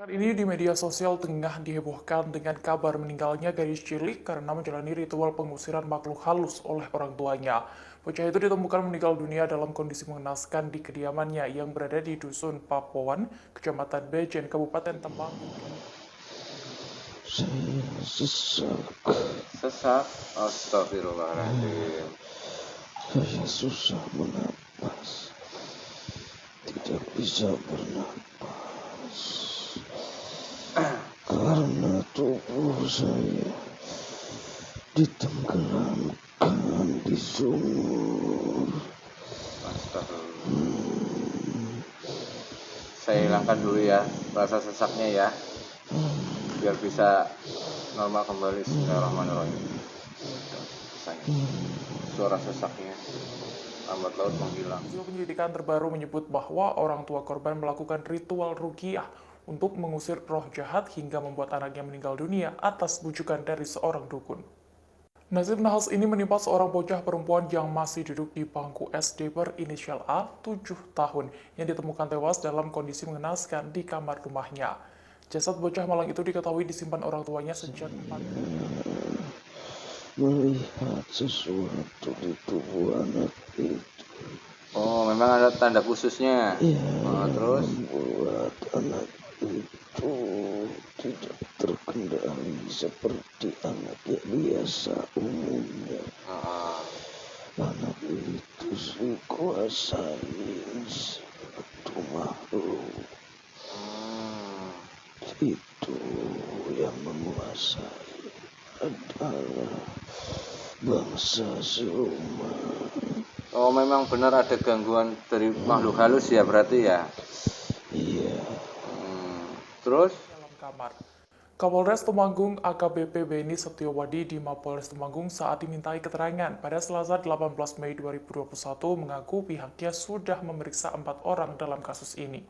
Belakangan ini di media sosial tengah dihebohkan dengan kabar meninggalnya gadis cilik karena menjalani ritual pengusiran makhluk halus oleh orang tuanya. Bocah itu ditemukan meninggal dunia dalam kondisi mengenaskan di kediamannya yang berada di Dusun Papoan, Kecamatan Bejen, Kabupaten Temanggung. Saya sesak. Sesak? Astagfirullahaladzim. Saya susah bernapas. Tidak bisa bernapas. Karena tubuh saya ditenggelamkan di sumur. Astagfirullah. Saya hilangkan dulu ya rasa sesaknya ya, biar bisa normal kembali. Bismillahirrahmanirrahim. Suara sesaknya lambat laut menghilang. Hasil penyelidikan terbaru menyebut bahwa orang tua korban melakukan ritual ruqyah untuk mengusir roh jahat hingga membuat anaknya meninggal dunia atas bujukan dari seorang dukun. Nasib nahas ini menimpa seorang bocah perempuan yang masih duduk di bangku SD berinisial A, 7 tahun, yang ditemukan tewas dalam kondisi mengenaskan di kamar rumahnya. Jasad bocah malang itu diketahui disimpan orang tuanya sejak 4 tahun. Melihat sesuatu di tubuh anak itu. Oh, memang ada tanda khususnya. Ya, Terus membuat anak itu tidak terkendali seperti anak yang biasa umumnya. Anak itu dikuasai suatu makhluk. Itu yang menguasai adalah bangsa siluman. oh, memang benar ada gangguan dari makhluk halus ya berarti ya. Iya. Terus Dalam kamar. Kapolres Temanggung AKBP Beni Setiawadi di Mapolres Temanggung saat dimintai keterangan pada Selasa 18 Mei 2021 mengaku pihaknya sudah memeriksa 4 orang dalam kasus ini.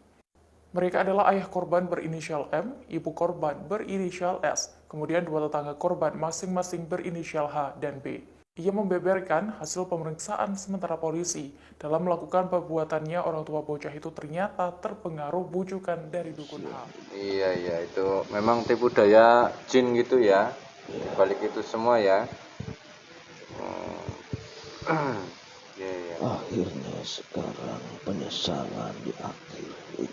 Mereka adalah ayah korban berinisial M, ibu korban berinisial S, kemudian 2 tetangga korban masing-masing berinisial H dan B. Ia membeberkan hasil pemeriksaan sementara polisi. Dalam melakukan perbuatannya, orang tua bocah itu ternyata terpengaruh bujukan dari dukun H. iya itu memang tipu daya jin gitu ya. Balik itu semua ya. Iya. Akhirnya sekarang penyesalan di akhir itu.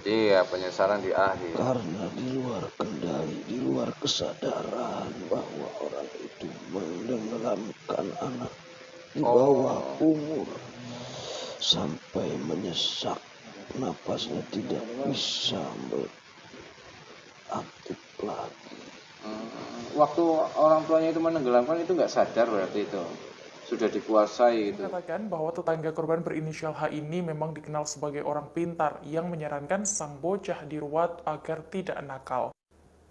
Iya, penyesalan di akhir. Karena di luar kendali, di luar kesadaran bahwa orang itu menenggelamkan anak di bawah umur sampai menyesak, napasnya tidak bisa beraktif lagi. Waktu orang tuanya itu menenggelamkan itu nggak sadar berarti itu sudah dikuasai itu. Mengatakan bahwa tetangga korban berinisial H ini memang dikenal sebagai orang pintar yang menyarankan sang bocah diruat agar tidak nakal.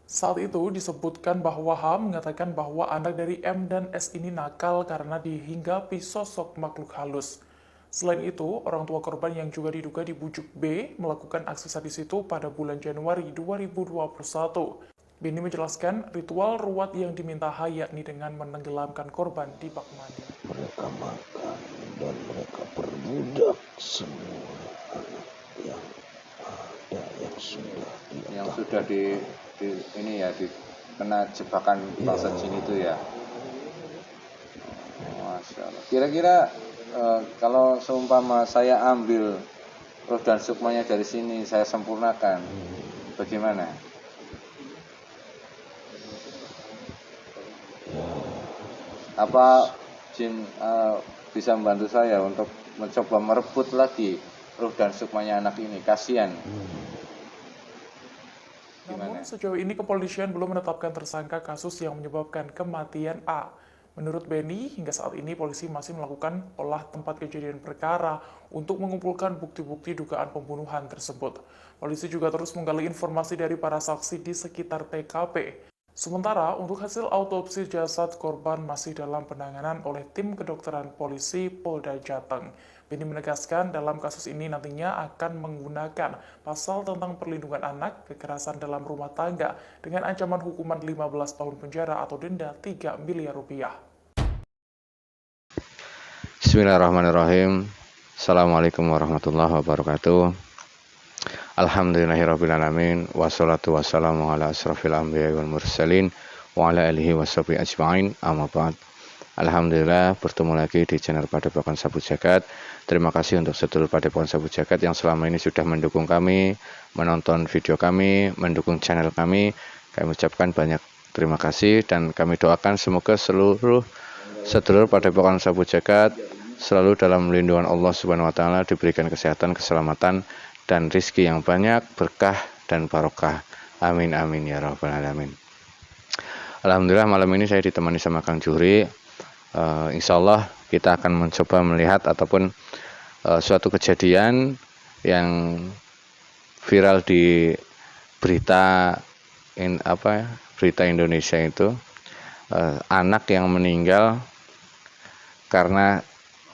Saat itu disebutkan bahwa H mengatakan bahwa anak dari M dan S ini nakal karena dihinggapi sosok makhluk halus. Selain itu, orang tua korban yang juga diduga dibujuk B melakukan aksi sadis itu pada bulan Januari 2021. Beni menjelaskan ritual ruat yang diminta H yakni dengan menenggelamkan korban di bak mandi. Mereka makan dan mereka perbudak semua anak yang ada yang sudah ini ya kena jebakan bangsa jin itu ya. Masya Allah. Kira-kira kalau seumpama saya ambil roh dan sukmanya dari sini saya sempurnakan, bagaimana? Apa jin bisa membantu saya untuk mencoba merebut lagi roh dan sukmanya anak ini? Kasihan. Namun sejauh ini kepolisian belum menetapkan tersangka kasus yang menyebabkan kematian A. Menurut Beni, hingga saat ini polisi masih melakukan olah tempat kejadian perkara untuk mengumpulkan bukti-bukti dugaan pembunuhan tersebut. Polisi juga terus menggali informasi dari para saksi di sekitar TKP. Sementara untuk hasil autopsi jasad korban masih dalam penanganan oleh tim kedokteran polisi Polda Jateng. Beni menegaskan dalam kasus ini nantinya akan menggunakan pasal tentang perlindungan anak, kekerasan dalam rumah tangga dengan ancaman hukuman 15 tahun penjara atau denda 3 miliar rupiah. Bismillahirrahmanirrahim. Assalamualaikum warahmatullahi wabarakatuh. Alhamdulillahirabbil alamin wassalatu wassalamu ala asrofil anbiya'i wal mursalin wa ala alihi washabihi ajmain. Amma ba'd. Alhamdulillah bertemu lagi di channel Padepokan Sabu Jagat. Terima kasih untuk sedulur Padepokan Sabu Jagat yang selama ini sudah mendukung kami, menonton video kami, mendukung channel kami. Kami ucapkan banyak terima kasih dan kami doakan semoga seluruh sedulur Padepokan Sabu Jagat selalu dalam lindungan Allah Subhanahu wa taala, diberikan kesehatan, keselamatan dan rizki yang banyak, berkah dan barokah. Amin amin ya rabbal alamin. Alhamdulillah malam ini saya ditemani sama Kang Juhri. Insya Allah kita akan mencoba melihat ataupun suatu kejadian yang viral di berita berita Indonesia itu, anak yang meninggal karena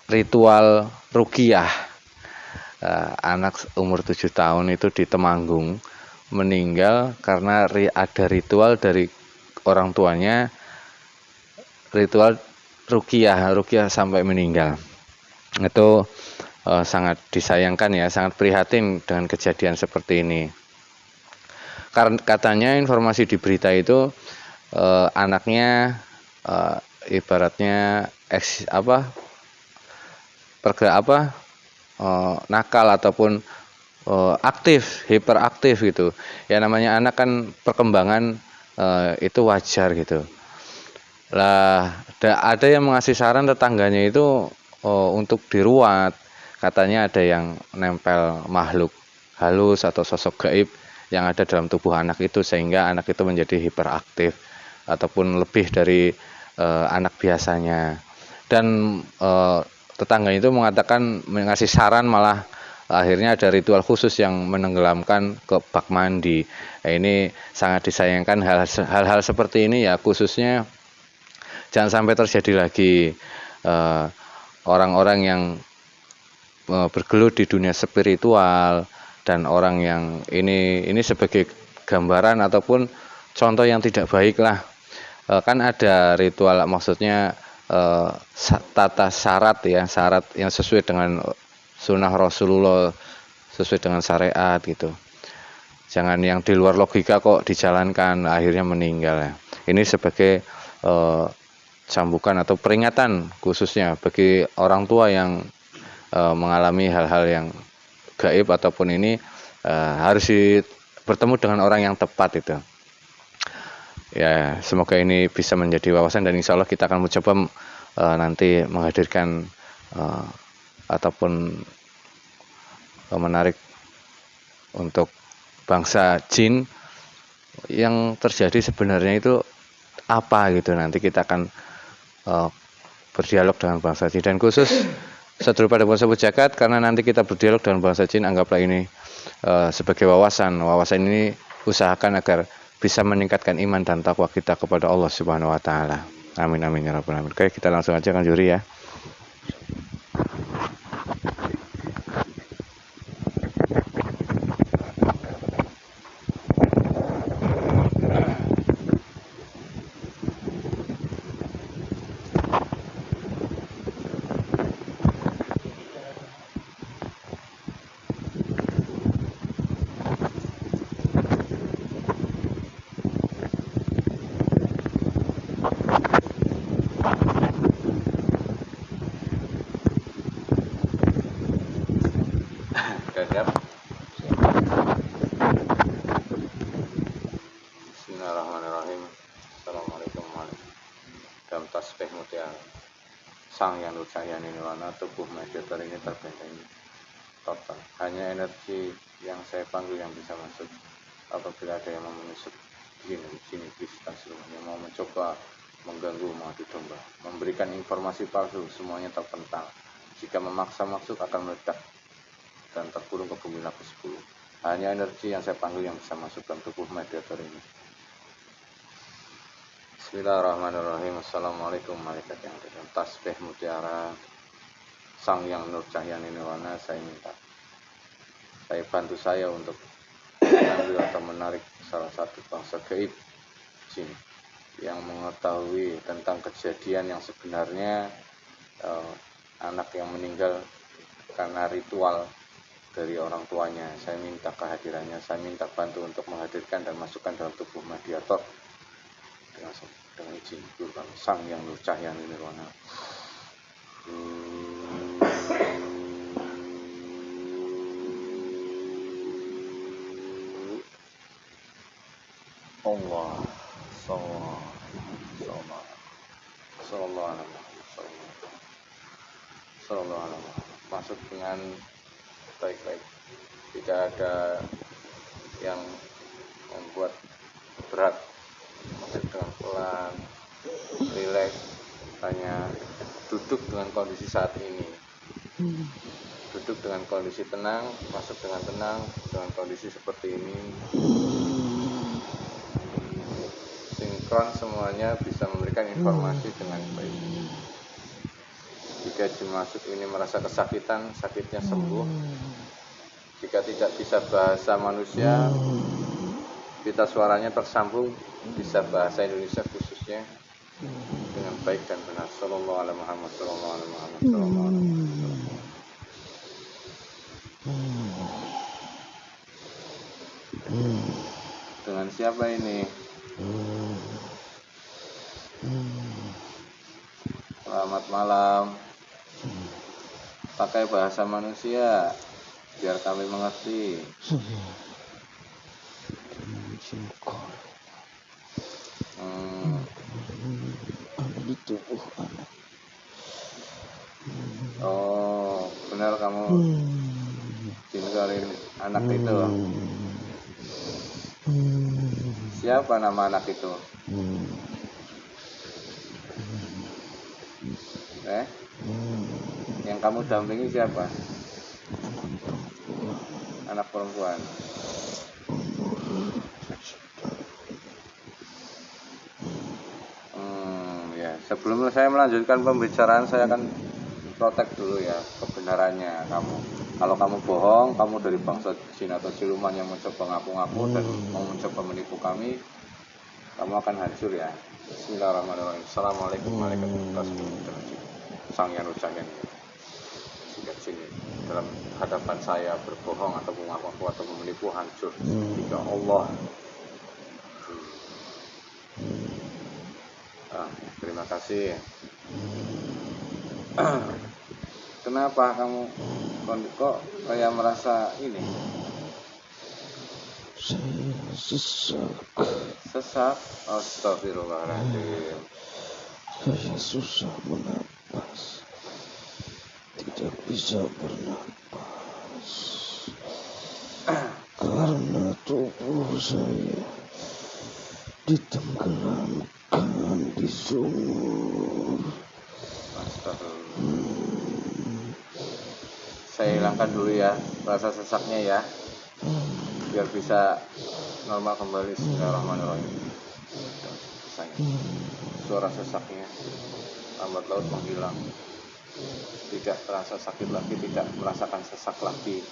ritual ruqyah. Anak umur 7 tahun itu di Temanggung meninggal karena ada ritual dari orang tuanya, ritual ruqyah sampai meninggal. Itu sangat disayangkan ya, sangat prihatin dengan kejadian seperti ini. Karena katanya informasi di berita itu anaknya ibaratnya nakal ataupun aktif, hiperaktif gitu. Ya namanya anak kan perkembangan itu wajar gitu. Lah ada yang mengasih saran tetangganya itu untuk diruat. Katanya ada yang nempel makhluk halus atau sosok gaib yang ada dalam tubuh anak itu sehingga anak itu menjadi hiperaktif ataupun lebih dari anak biasanya. Dan tetangga itu mengatakan, mengasih saran malah akhirnya ada ritual khusus yang menenggelamkan ke bak mandi. Ini sangat disayangkan hal-hal seperti ini ya, khususnya jangan sampai terjadi lagi. Orang-orang yang bergelut di dunia spiritual dan orang yang ini sebagai gambaran ataupun contoh yang tidak baik lah. Kan ada ritual, maksudnya tata syarat yang sesuai dengan sunnah Rasulullah, sesuai dengan syariat gitu. Jangan yang di luar logika kok dijalankan akhirnya meninggal ya. Ini sebagai cambukan atau peringatan khususnya bagi orang tua yang mengalami hal-hal yang gaib ataupun ini, harus bertemu dengan orang yang tepat itu. Ya, semoga ini bisa menjadi wawasan dan insya Allah kita akan mencoba nanti menghadirkan ataupun menarik untuk bangsa jin yang terjadi sebenarnya itu apa gitu. Nanti kita akan berdialog dengan bangsa jin dan khusus sedulur Padepokan Sabu Jagat, karena nanti kita berdialog dengan bangsa jin, anggaplah ini sebagai wawasan ini usahakan agar bisa meningkatkan iman dan takwa kita kepada Allah Subhanahu wa taala. Amin amin ya rabbal alamin. Oke, kita langsung aja Kang Juhri ya. Siap. Bismillahirrahmanirrahim. Assalamualaikum warahmatullahi. Dalam tasbih mutiara sang yang nur cahyani nirwana, tubuh mediator ini terbentengi total. Hanya energi yang saya panggil yang bisa masuk. Apabila ada yang mau menusuk jin iblis dan seluruhnya mau mencoba mengganggu, mengadu domba, memberikan informasi palsu, semuanya terpental. Jika memaksa masuk akan meledak dan terkurung ke bumi lapis 10. Hanya energi yang saya panggil yang bisa masuk dalam tubuh mediator ini. Bismillahirrahmanirrahim. Assalamualaikum warahmatullahi wabarakatuh. Tasbih mutiara sang yang nur cahyani nirwana, saya minta bantu saya untuk mengambil atau menarik salah satu bangsa gaib jin yang mengetahui tentang kejadian yang sebenarnya anak yang meninggal karena ritual dari orang tuanya. Saya minta kehadirannya, saya minta bantu untuk menghadirkan dan masukkan dalam tubuh mediator dengan izin Guru kami Sang Yang Nur Cahyani Nirwana. Allah Sallallahu masuk dengan baik-baik, tidak ada yang membuat berat, masuk dengan pelan, rileks, hanya duduk dengan kondisi saat ini, duduk dengan kondisi tenang, masuk dengan tenang, dengan kondisi seperti ini, sinkron semuanya bisa memberikan informasi dengan baik. Jika dimasuk ini merasa kesakitan, sakitnya sembuh. Jika tidak bisa bahasa manusia, kita suaranya tersambung, bisa bahasa Indonesia khususnya dengan baik dan benar. Sallallahu alaihi Muhammad, sallallahu alaihi Muhammad, sallallahu alaihi Muhammad. Dengan siapa ini? Selamat malam. Pakai bahasa manusia biar kami mengerti. Ada di tubuh anak. Oh, benar kamu tinggalin anak itu. Siapa nama anak itu? Yang kamu dampingi siapa? Anak perempuan. Ya, sebelum saya melanjutkan pembicaraan, saya akan protek dulu ya kebenarannya kamu. Kalau kamu bohong, kamu dari bangsa jin atau siluman yang mencoba ngaku-ngaku dan mau mencoba menipu kami, kamu akan hancur ya. Bismillahirrahmanirrahim. Assalamualaikum warahmatullahi wabarakatuh. Sang Yang Nur Cahyani. Jika sini dalam hadapan saya berbohong atau mengaku atau menipu, hancur. Jika Allah. Terima kasih. Kenapa kamu kok kayak merasa ini? Saya sesak. Sesak? Astagfirullahaladzim. Saya susah bernapas. Tidak bisa bernapas. Karena tubuh saya ditenggelamkan di sumur. Saya hilangkan dulu ya rasa sesaknya ya, biar bisa normal kembali. Bismillahirrahmanirrahim. Suara sesaknya lambat laut menghilang, tidak terasa sakit lagi, tidak merasakan sesak lagi.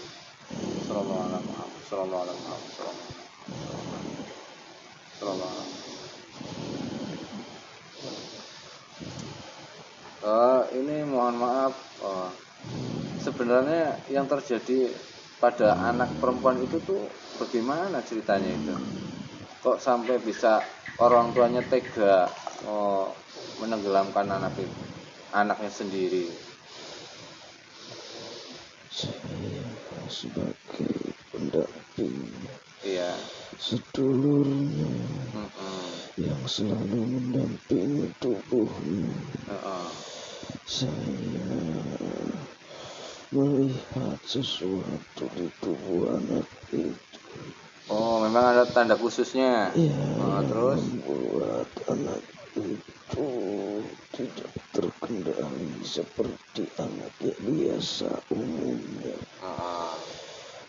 Sallallahu alaihi Muhammad, sallallahu alaihi Muhammad, sallallahu alaihi. Ini mohon maaf, sebenarnya yang terjadi pada anak perempuan itu tuh bagaimana ceritanya itu? Kok sampai bisa orang tuanya tega menenggelamkan anaknya sendiri? Saya sebagai pendamping, Iya. sedulurnya yang selalu mendampingi tubuhnya. Saya melihat sesuatu di tubuh anak itu. Oh, memang ada tanda khususnya. Ya, Terus membuat anak itu tidak terkendali seperti anak yang biasa umumnya.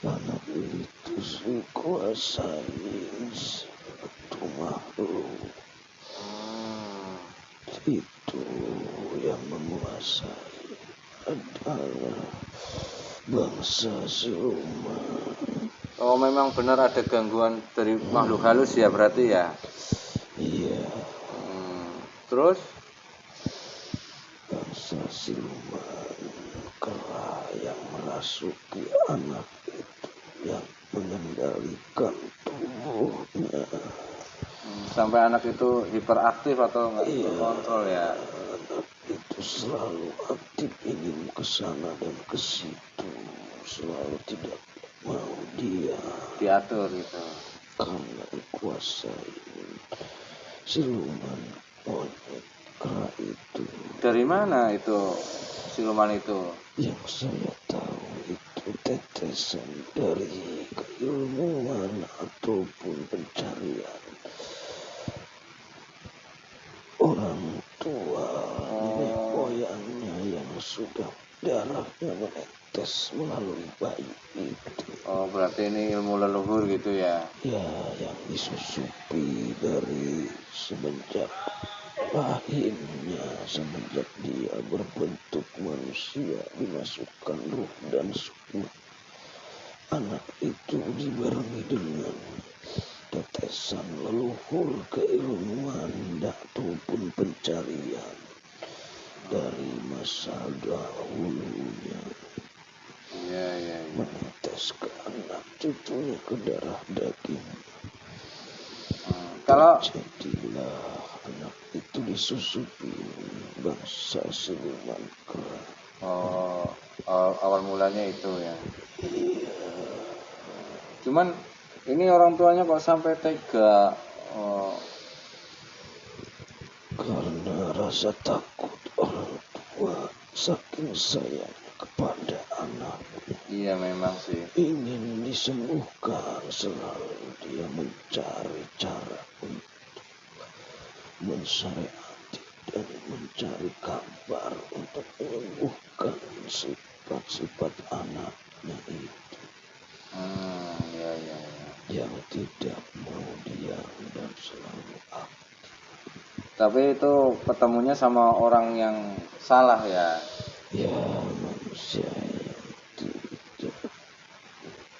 Anak itu dikuasai suatu makhluk. Itu yang menguasai adalah bangsa siluman. oh, memang benar ada gangguan dari makhluk halus ya berarti ya. Iya, Terus bangsa siluman kera yang merasuki anak yang mengendalikan tubuhnya. Sampai anak itu hiperaktif atau nggak Iya. terkontrol ya. Anak itu selalu aktif ingin ke sana dan ke situ, selalu tidak mau dia Diatur gitu. karena dikuasai siluman monyet kera itu. Dari mana itu siluman itu? Yang saya tahu itu tetesan dari keilmuan ataupun pencarian orang tua nenek moyangnya yang sudah darahnya menetes melalui bayi itu. Oh, berarti ini ilmu leluhur gitu ya. Ya, yang disusupi dari semenjak lahirnya, semenjak dia berbentuk manusia, dimasukkan ruh dan sukma. Anak itu dibarengi dengan tetesan leluhur keilmuan ataupun pencarian dari masa dahulunya, Iya. menetes ke anak cucunya, ke darah daging. Kalau Jadilah anak itu disusupi bangsa siluman kera. awal mulanya itu ya. Cuman ini orang tuanya kok sampai tega. Karena rasa takut orang tua saking sayang kepada anaknya, Iya memang sih. ingin disembuhkan, selalu dia mencari cara untuk mensyariati dan mencari kabar untuk menyembuhkan sifat-sifat anaknya itu Iya. yang tidak mau diam dan selalu aktif. Tapi itu ketemunya sama orang yang salah ya. Ya, manusia yang tidak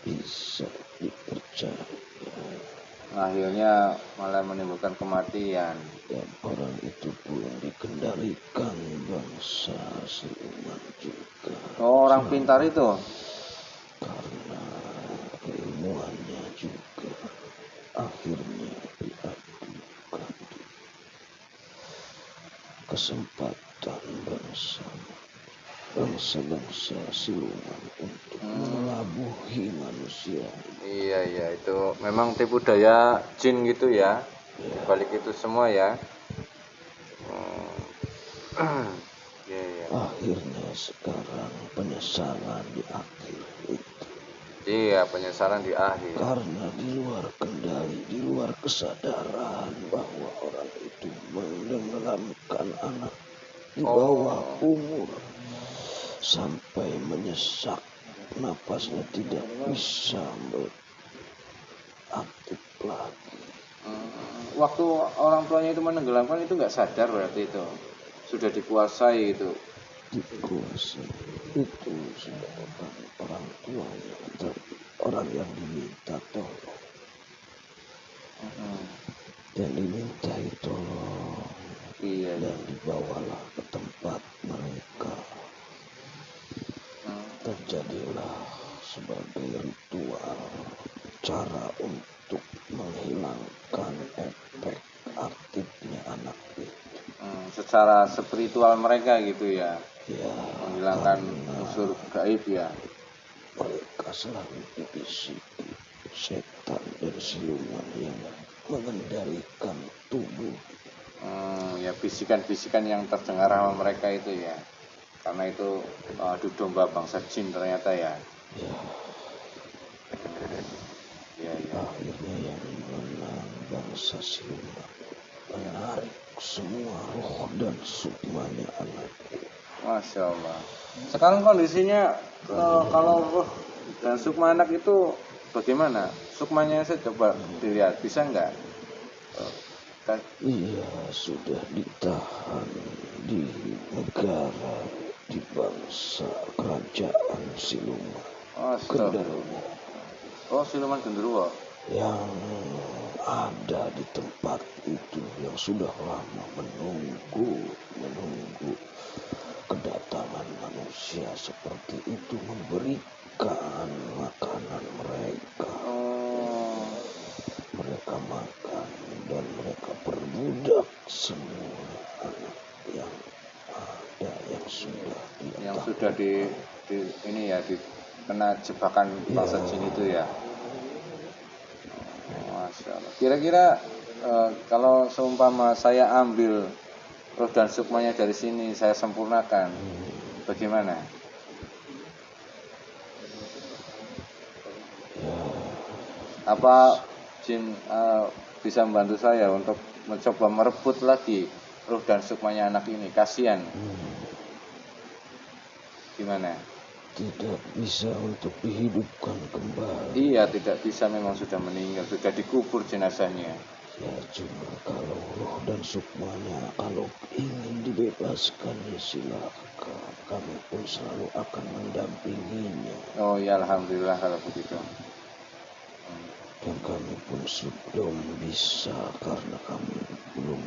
bisa dipercaya Akhirnya malah menimbulkan kematian. dan orang itu pun dikendalikan bangsa siluman juga. Oh, orang pintar itu. Karena keilmuannya juga akhirnya diadukan di kesempatan bangsa siluman untuk melabuhi manusia. Iya, itu memang tipu daya jin gitu ya. Balik itu semua ya. Iya. Akhirnya sekarang penyesalan di akhir itu. Iya, penyesalan di akhir. Karena di luar kendali, di luar kesadaran bahwa orang itu menenggelamkan anak di bawah umur sampai menyesak, napasnya tidak bisa beraktif lagi. Waktu orang tuanya itu menenggelamkan itu nggak sadar berarti itu sudah dikuasai itu. Dikuasai itu sudah orang tuanya, tapi orang yang diminta tolong. Dan dimintai tolong. Iya. Dan dibawalah ke tempat mereka. Terjadilah sebagai ritual, cara untuk menghilangkan efek aktifnya anak itu. Secara spiritual mereka gitu ya, Ya, menghilangkan unsur gaib ya. mereka selalu dibisiki setan dan siluman yang mengendalikan tubuh. Ya bisikan-bisikan yang terdengar sama mereka itu ya, karena itu adu domba bangsa jin ternyata ya. Iya. Akhirnya yang menang bangsa siluman, menarik semua roh dan sukmanya anak itu. Masya Allah. Sekarang kondisinya kalau roh dan sukma anak itu bagaimana? Sukmanya saya coba dilihat, bisa nggak? Ia sudah ditahan di negara, di bangsa kerajaan siluman Genderuwo Oh, siluman genderuwo. yang ada di tempat itu, yang sudah lama menunggu kedatangan manusia seperti itu memberikan makanan mereka. Mereka makan dan mereka perbudak semua anak yang ada yang sudah di ini ya, di kena jebakan bangsa jin itu ya. Masya Allah. Kira-kira kalau seumpama saya ambil roh dan sukmanya dari sini, saya sempurnakan, bagaimana? Apa jin bisa membantu saya untuk mencoba merebut lagi roh dan sukmanya anak ini? Kasihan. Gimana? Tidak bisa untuk dihidupkan kembali. Iya, tidak bisa, memang sudah meninggal, sudah dikubur jenazahnya. Ya cuma kalau roh dan sukmanya kalau ingin dibebaskan ya silakan, kami pun selalu akan mendampinginya. Oh ya, alhamdulillah kalau begitu. Dan kami pun belum bisa karena kami belum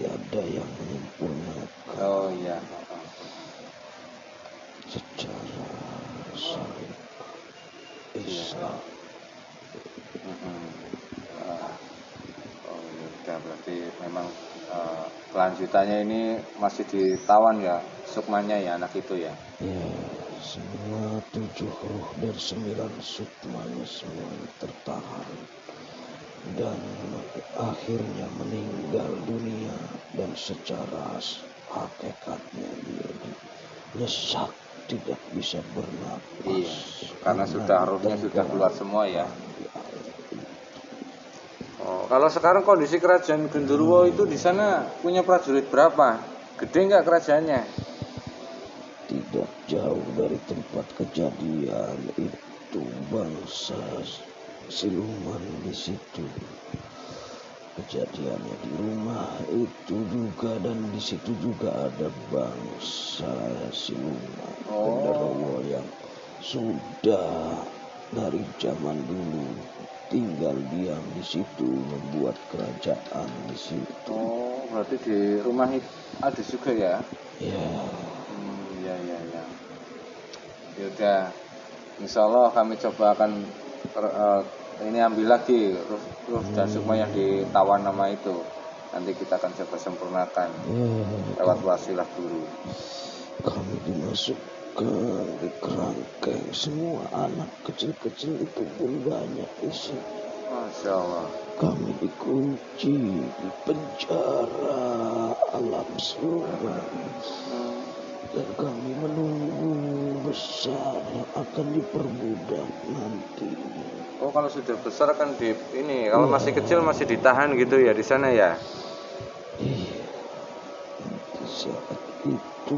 ada yang menyempurnakan. Oh iya. Secara syariat Islam. Oh ya, berarti memang kelanjutannya ini masih ditawan ya, sukmanya ya, anak itu ya. Ya, semua 7 roh dan 9 sukmanya semuanya tertahan dan akhirnya meninggal dunia, dan secara hakikatnya dia nyesak, tidak bisa bernapas. Iya, karena sudah rohnya sudah keluar semua ya. Oh, kalau sekarang kondisi kerajaan Genderuwo itu di sana punya prajurit berapa? Gede nggak kerajaannya? Tidak jauh dari tempat kejadian itu bangsa siluman di situ. Kejadiannya di rumah itu juga, dan di situ juga ada bangsa siluman Genderuwo yang sudah dari zaman dulu tinggal diam di situ, membuat kerajaan di situ. Oh, berarti di rumah itu ada juga ya? Ya. Ya. Yaudah, insya Allah kami coba akan ini ambil lagi ruh dan sukma yang ditawan nama itu. Nanti kita akan coba sempurnakan lewat wasilah guru. Kami dimasukkan di kerangkeng, semua anak kecil-kecil itu pun banyak di situ. Masya Allah. Kami dikunci di penjara alam siluman, dan kami menunggu besar akan diperbudak nanti. Oh, kalau sudah besar kan di ini, kalau masih kecil masih ditahan gitu ya di sana ya? Iya, nanti saat itu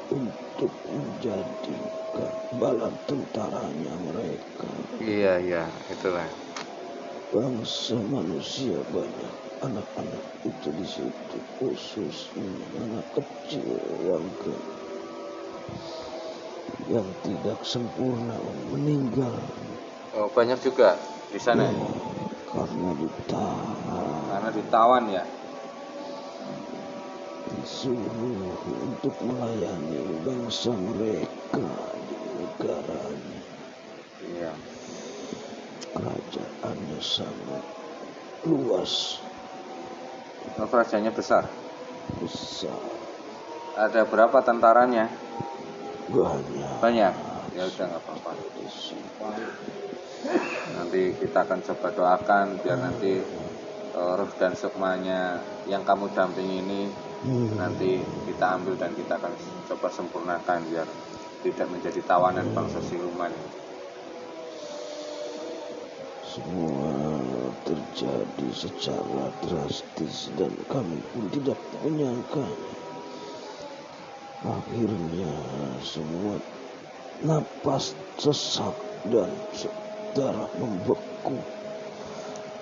untuk menjadi bala tentaranya mereka. Iya, itulah. Bangsa manusia banyak, anak-anak itu di situ, khususnya anak kecil yang tidak sempurna meninggal. Oh, banyak juga di sana. Ya, karena ditawan ya. Disuruh untuk melayani bangsa mereka di negaranya. Iya. Kerajaannya sangat luas. Oh, kerajaannya besar. Ada berapa tentaranya? Banyak. Ya udah, nggak apa-apa. Nanti kita akan coba doakan biar nanti roh dan sukmanya yang kamu dampingi ini nanti kita ambil dan kita akan coba sempurnakan biar tidak menjadi tawanan bangsa siluman. Semua terjadi secara drastis dan kami pun tidak menyangka. Akhirnya semua napas sesak dan darah membeku,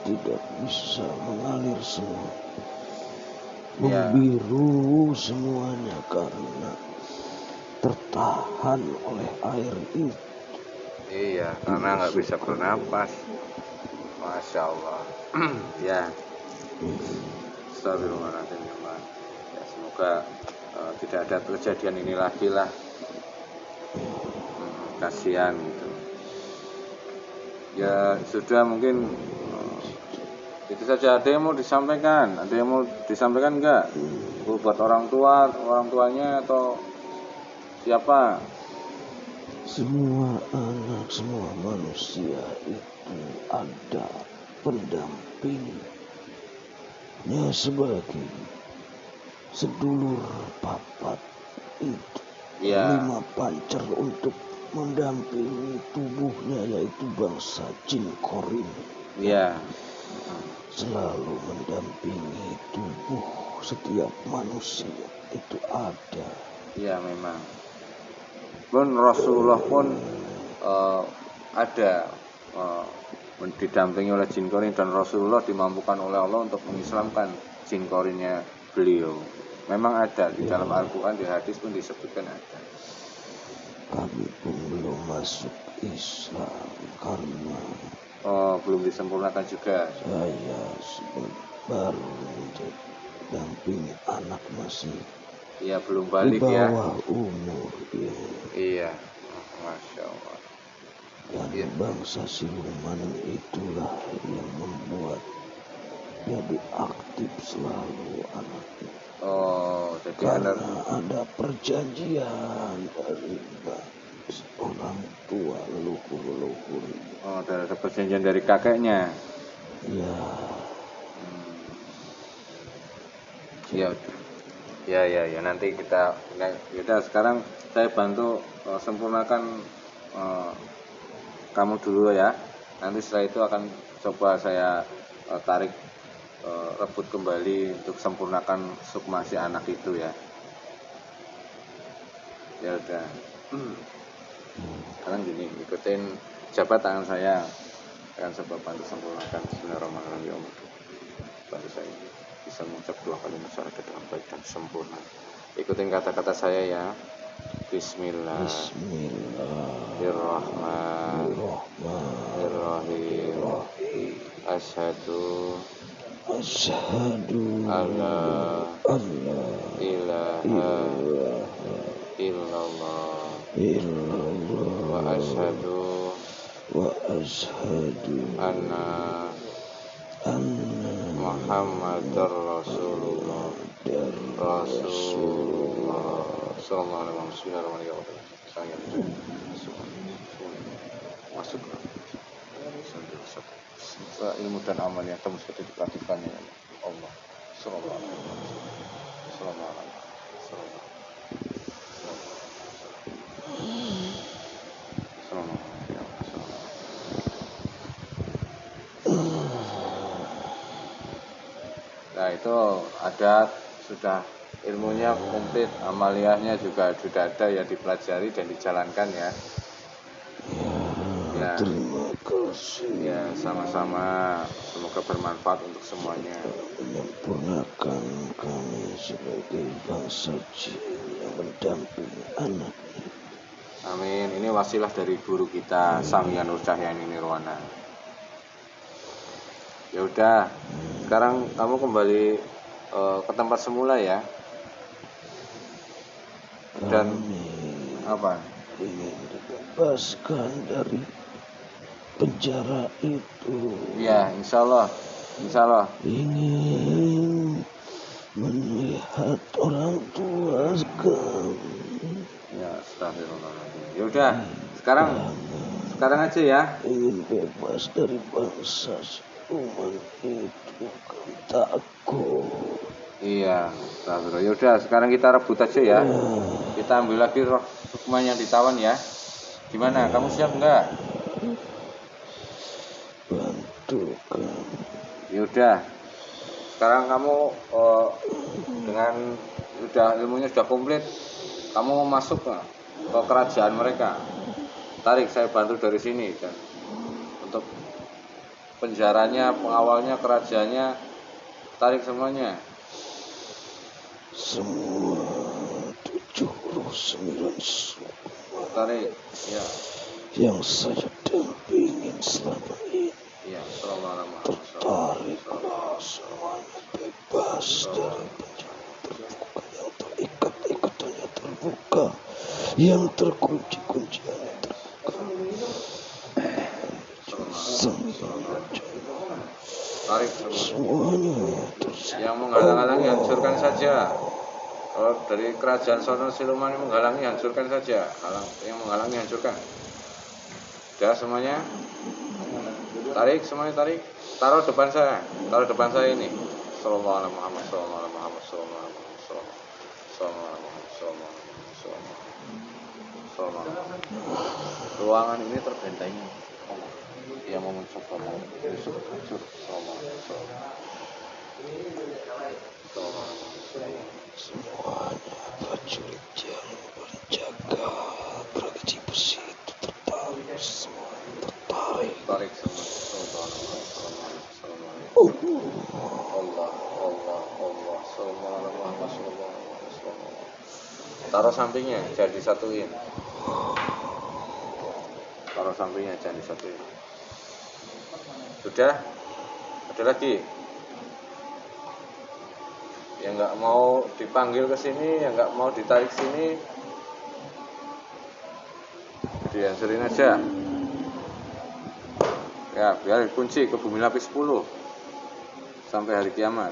tidak bisa mengalir semua, membiru semuanya karena tertahan oleh air itu. Iya, karena nggak bisa bernapas. Masya Allah. Ya. Astagfirullahaladzim. Ya, semoga tidak ada kejadian ini lagi lah. Kasihan gitu. Ya sudah, mungkin itu saja. Ada yang mau disampaikan? Ada yang mau disampaikan enggak? Buat orang tuanya atau siapa? Semua anak, semua manusia itu ada pendampingnya sebagai sedulur papat itu. Ya. 5 pancer untuk mendampingi tubuhnya, yaitu bangsa jin korin. Iya. Selalu mendampingi tubuh setiap manusia itu ada. Iya memang. Pun Rasulullah pun ada didampingi oleh jin korin, dan Rasulullah dimampukan oleh Allah untuk mengislamkan jin korinnya beliau. Memang ada di dalam Al-Quran, di hadis pun disebutkan ada. Kami pun belum masuk Islam karena belum disempurnakan juga. saya baru mendampingi anak masih Iya, belum di balik ya. bawah umur ya. Iya, Masya Allah. Dan Iya. bangsa siluman itulah yang membuat jadi aktif selalu anaknya. Oh, jadi Anda, Karena ada perjanjian dari orang tua leluhur. ada perjanjian dari kakeknya. Ya, Ya, nanti kita sekarang saya bantu sempurnakan kamu dulu ya. Nanti setelah itu akan coba saya tarik rebut kembali untuk sempurnakan sukma si anak itu ya. Ya udah. Sekarang gini, ikutin jabat tangan saya, akan coba bantu sempurnakan. Bismillahirrahmanirrahim. Ya Allah, bantu saya bisa mengucap 2 kalimat syahadat dengan baik dan sempurna. Ikutin kata-kata saya ya. Bismillahirrahmanirrahim. Asyhadu alla ilaha illallah wa asyhadu anna Muhammadar Rasulullah. Sallallahu alaihi wasallam. Masuk ilmu dan amal yang kamu sudah diperhatikan ya Allah. Sallallahu alaihi wasallam. Nah itu ada, sudah ilmunya komplit, amaliyahnya juga sudah ada ya, dipelajari dan dijalankan ya. Ya, terima kasih. Ya, sama-sama. Semoga bermanfaat untuk semuanya. Menyempurnakan kami sebagai bangsa jin yang mendampingi anak. Amin. Ini wasilah dari guru kita, Samia Nur Cahyani Nirwana. Ya udah, sekarang kamu kembali ke tempat semula ya. Dan apa? Ingin dibebaskan dari penjara itu. Ya, insya Allah. Ingin melihat orang tua kami. Ya, astagfirullahaladzim. Ya udah, sekarang aja ya. Ingin bebas dari bangsa siluman itu, kami takut. Iya, astagfirullah. Ya udah, sekarang kita rebut aja ya. Kita ambil lagi roh hukuman yang ditawan ya. Gimana? Kamu siap enggak? Bantu kami. Ya udah. Sekarang kamu dengan ilmunya sudah komplit, kamu masuk ke kerajaan mereka. Tarik, saya bantu dari sini dan untuk penjaranya, pengawalnya, kerajaannya, tarik semuanya. Semua 79 sukma Tarik, ya. yang saya dampingin selama ini Iya, tertariklah semuanya bebas dari penjara terbuka yang terikat yang terkunci kunciannya terbuka. Tarik Semuanya yang menghalang-halangi hancurkan saja. Kalau dari kerajaan sono siluman yang menghalangi hancurkan saja. Yang menghalangi hancurkan. Sudah semuanya. Tarik semuanya, tarik. Taruh depan saya. Taruh depan saya ini. Sallallahu alaihi Muhammad, sallallahu alaihi Muhammad, sallallahu alaihi Muhammad, sallallahu alaihi Muhammad, sallallahu alaihi Muhammad, sallallahu alaihi Muhammad. Ruangan ini terbentengi. Yang mau mencoba mau hancur. Sallallahu alaihi Muhammad. semuanya prajurit yang berjaga bergaji besi itu tertarik, semua tertarik. Tarik semua. Allah, Allah, Allah, sallallahu alaihi wasallam. Taruh sampingnya, jangan disatuin. Taruh sampingnya, jangan disatuin. Sudah? Ada lagi? Yang nggak mau dipanggil ke sini, yang nggak mau ditarik sini, dihancurin aja. Ya, biar kunci ke bumi lapis 10 sampai hari kiamat.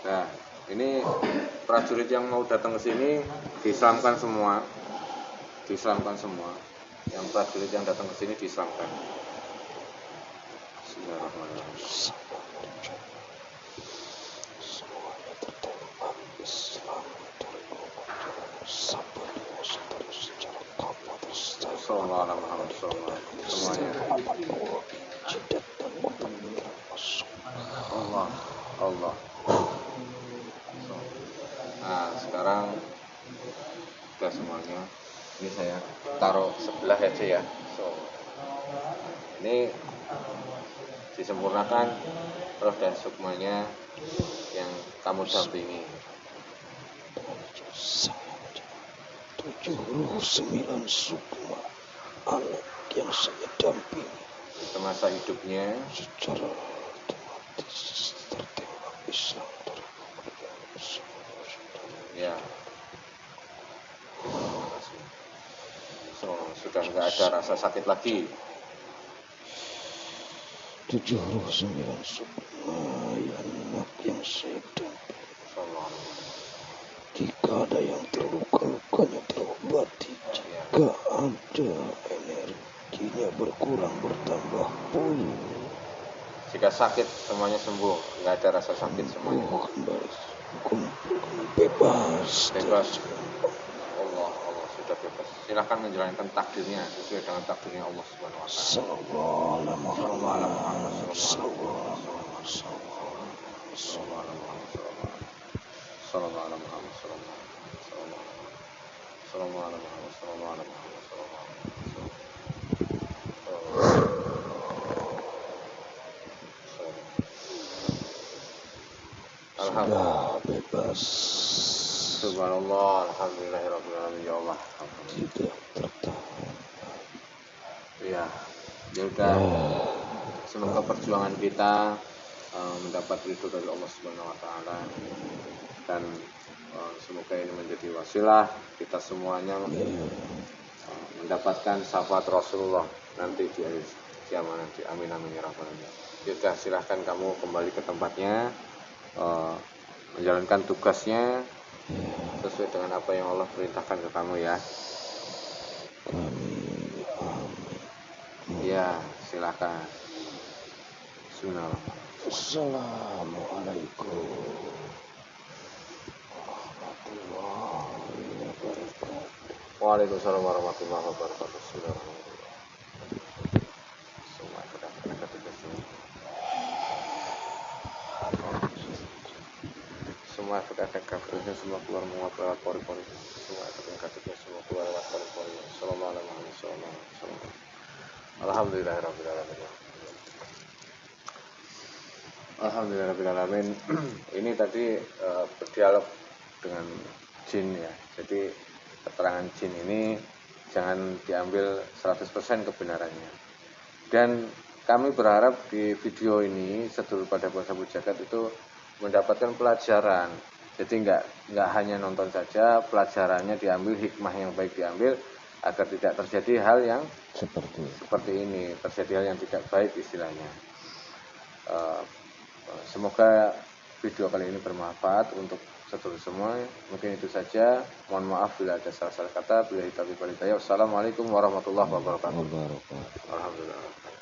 Nah, ini prajurit yang mau datang ke sini diislamkan semua. Diislamkan semua. Yang prajurit yang datang ke sini diislamkan. Bismillahirrahmanirrahim. Sallallahu alaihi wasallam. Semuanya. Allah, Allah. Nah, sekarang sudah semuanya. Ini saya taruh sebelah aja ya. Ini disempurnakan roh dan sukmanya yang kamu dampingi. 79 sukma anak yang saya dampingi Semasa hidupnya secara otomatis tertembak Islam dari ya. Sudah nggak ada rasa sakit lagi. 79 sukma anak yang saya dampingi. Jika ada yang terluka-lukanya terobati, jika ada energinya berkurang bertambah pulih, Jika sakit semuanya sembuh, nggak ada rasa sakit semuanya. kembali bebas. Bebas. Allah, Allah sudah bebas. Silahkan menjalankan takdirnya sesuai dengan takdirnya Allah Subhanahu Wa Taala. Sallallahu alaihi Muhammad. Alhamdulillah. Sudah bebas, Subhanallah, alhamdulillahirabbil alamin ya Allah. tidak tertahan. Ya, udah. Semoga perjuangan kita mendapat ridho dari Allah Subhanahu Wa Taala dan semoga ini menjadi wasilah kita semuanya mendapatkan syafaat Rasulullah nanti di akhir kiamat nanti. Amin amin ya rabbal alamin. Sudah, silahkan kamu kembali ke tempatnya, menjalankan tugasnya sesuai dengan apa yang Allah perintahkan ke kamu ya. Ya, silakan. Bismillahirrahmanirrahim. Assalamualaikum warahmatullahi wabarakatuh. Waalaikumsalam warahmatullahi wabarakatuh. Bismillahirrahmanirrahim. Semua kita tugas ini. Semua efek-efek kafirnya semua keluar menguap lewat pori-pori. Semua efek-efek semua keluar lewat pori-pori. Assalamualaikum. Alhamdulillahirrahmanirrahim. Alhamdulillahirrahmanirrahim. Ini tadi berdialog dengan jin ya. Jadi keterangan jin ini jangan diambil 100% kebenarannya. Dan kami berharap di video ini sedulur pada puasa bujagat itu mendapatkan pelajaran. Jadi nggak hanya nonton saja, pelajarannya diambil, hikmah yang baik diambil agar tidak terjadi hal yang seperti ini, terjadi hal yang tidak baik istilahnya. Semoga video kali ini bermanfaat untuk sedulur semua. Mungkin itu saja. Mohon maaf bila ada salah-salah kata. Bila hitam. Assalamualaikum warahmatullahi wabarakatuh. Alhamdulillah.